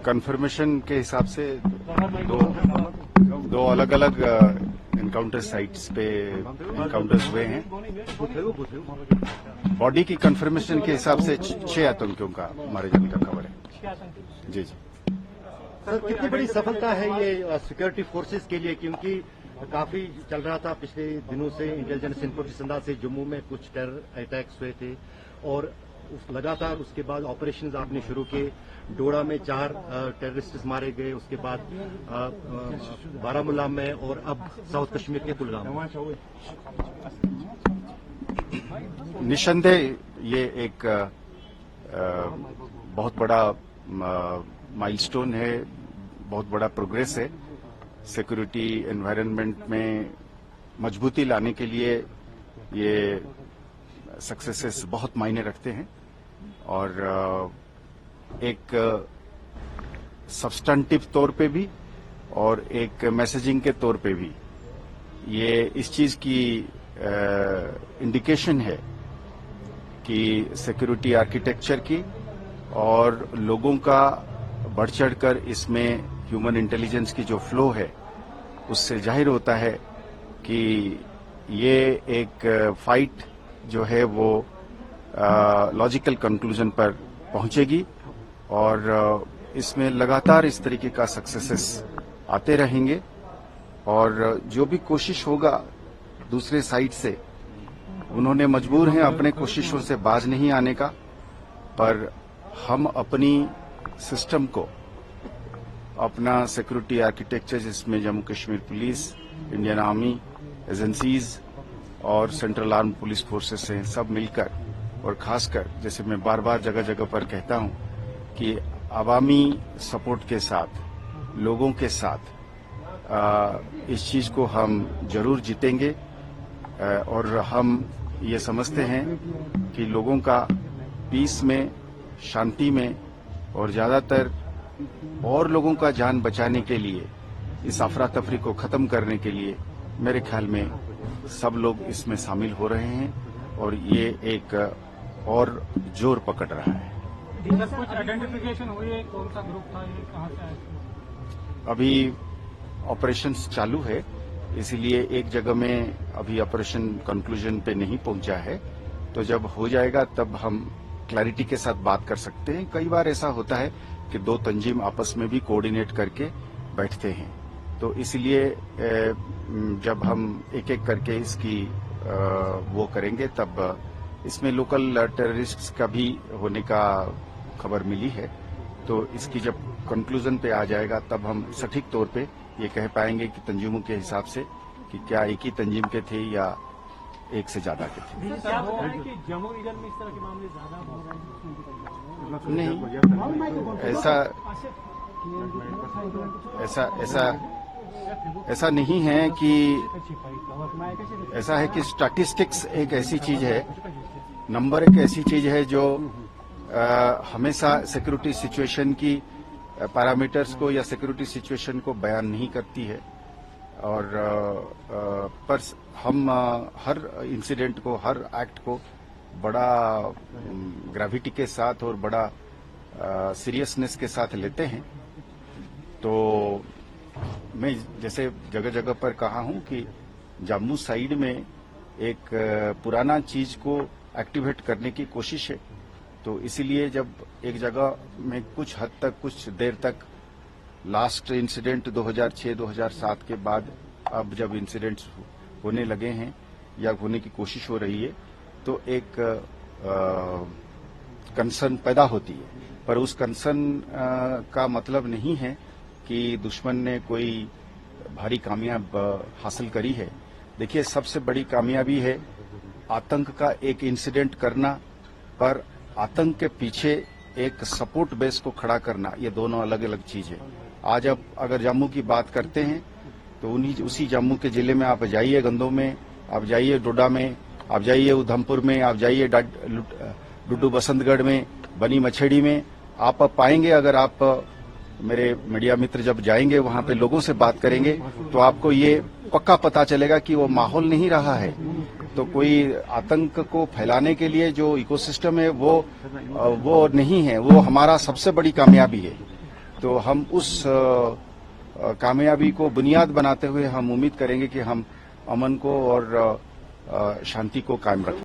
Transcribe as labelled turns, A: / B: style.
A: Confirmation के हिसाब से दो अलग अलग इनकाउंटर साइट्स पे इनकाउंटर्स हुए हैं। बॉडी की कंफर्मेशन के हिसाब से 6 आतंकियों का मारे जाने का खबर है। जी जी
B: सर, कितनी बड़ी सफलता है ये सिक्योरिटी फोर्सेस के लिए, क्योंकि काफी चल रहा था पिछले दिनों से इंटेलिजेंस इनपुट के संदर्भ से जम्मू में कुछ टेरर अटैक्स हुए थे और लगातार उसके बाद ऑपरेशंस आपने शुरू किए। डोडा में 4 टेररिस्ट मारे गए, उसके बाद बारामूला में और अब साउथ कश्मीर के कुलगाम में।
A: निसंदेह ये एक बहुत बड़ा माइलस्टोन है, बहुत बड़ा प्रोग्रेस है। सिक्योरिटी एनवायरनमेंट में मजबूती लाने के लिए ये सक्सेसेस बहुत मायने रखते हैं और एक सब्सटेंटिव तौर पे भी और एक मैसेजिंग के तौर पे भी ये इस चीज की इंडिकेशन है कि सिक्योरिटी आर्किटेक्चर की और लोगों का बढ़ चढ़कर इसमें ह्यूमन इंटेलिजेंस की जो फ्लो है उससे जाहिर होता है कि ये एक फाइट जो है वो लॉजिकल कंक्लूजन पर पहुंचेगी और इसमें लगातार इस तरीके का सक्सेसेस आते रहेंगे और जो भी कोशिश होगा दूसरे साइड से, उन्होंने मजबूर हैं अपने कोशिशों से बाज नहीं आने का, पर हम अपनी सिस्टम को, अपना सिक्योरिटी आर्किटेक्चर जिसमें Jammu Kashmir police, Indian army, agencies और सेंट्रल आर्म पुलिस फोर्सेस हैं, सब मिलकर और खासकर जैसे मैं बार बार जगह जगह पर कहता हूं कि अवामी सपोर्ट के साथ, लोगों के साथ इस चीज को हम जरूर जीतेंगे और हम ये समझते हैं कि लोगों का पीस में, शांति में और ज्यादातर और लोगों का जान बचाने के लिए, इस अफरा तफरी को खत्म करने के लिए मेरे ख्याल में सब लोग इसमें शामिल हो रहे हैं और ये एक और जोर पकड़ रहा है।
C: कुछ आइडेंटिफिकेशन हुई है, कौन सा ग्रुप था, ये कहां से आया?
A: अभी ऑपरेशंस चालू है, इसीलिए एक जगह में अभी ऑपरेशन कंक्लूजन पे नहीं पहुंचा है, तो जब हो जाएगा तब हम क्लैरिटी के साथ बात कर सकते हैं। कई बार ऐसा होता है कि 2 तंजीम आपस में भी कोऑर्डिनेट करके बैठते हैं, तो इसलिए जब हम एक एक करके इसकी वो करेंगे तब इसमें लोकल टेररिस्ट का भी होने का खबर मिली है, तो इसकी जब कंक्लूजन पे आ जाएगा तब हम सटीक तौर पे ये कह पाएंगे कि तंजीमों के हिसाब से कि क्या एक ही तंजीम के थे या एक से ज्यादा के थे।
C: क्या हो रहा है कि जम्मू रीजन में इस तरह के मामले ज्यादा हो रहे हैं?
A: नहीं, ऐसा नहीं है कि ऐसा है कि स्टैटिस्टिक्स एक ऐसी चीज है, नंबर एक ऐसी चीज है जो हमेशा सिक्योरिटी सिचुएशन की पैरामीटर्स को या सिक्योरिटी सिचुएशन को बयान नहीं करती है और पर हम हर इंसिडेंट को, हर एक्ट को बड़ा ग्रेविटी के साथ और बड़ा सीरियसनेस के साथ लेते हैं। तो मैं जैसे जगह जगह पर कहा हूं कि जम्मू साइड में एक पुराना चीज को एक्टिवेट करने की कोशिश है, तो इसीलिए जब एक जगह में कुछ हद तक, कुछ देर तक, लास्ट इंसिडेंट 2006-2007 के बाद अब जब इंसिडेंट्स होने लगे हैं या होने की कोशिश हो रही है, तो एक कंसर्न पैदा होती है, पर उस कंसर्न का मतलब नहीं है कि दुश्मन ने कोई भारी कामयाब हासिल करी है। देखिए, सबसे बड़ी कामयाबी है आतंक का एक इंसिडेंट करना, पर आतंक के पीछे एक सपोर्ट बेस को खड़ा करना, ये दोनों अलग अलग चीज है। आज अब अगर जम्मू की बात करते हैं तो उसी जम्मू के जिले में आप जाइए, गंदों में आप जाइए, डोडा में आप जाइए, उधमपुर में आप जाइए, डुड्डू बसंतगढ़ में, बनी मछेड़ी में, आप पाएंगे, अगर आप मेरे मीडिया मित्र जब जाएंगे वहां पे लोगों से बात करेंगे तो आपको ये पक्का पता चलेगा कि वो माहौल नहीं रहा है। तो कोई आतंक को फैलाने के लिए जो इकोसिस्टम है वो नहीं है, वो हमारा सबसे बड़ी कामयाबी है। तो हम उस कामयाबी को बुनियाद बनाते हुए हम उम्मीद करेंगे कि हम अमन को और शांति को कायम रखें।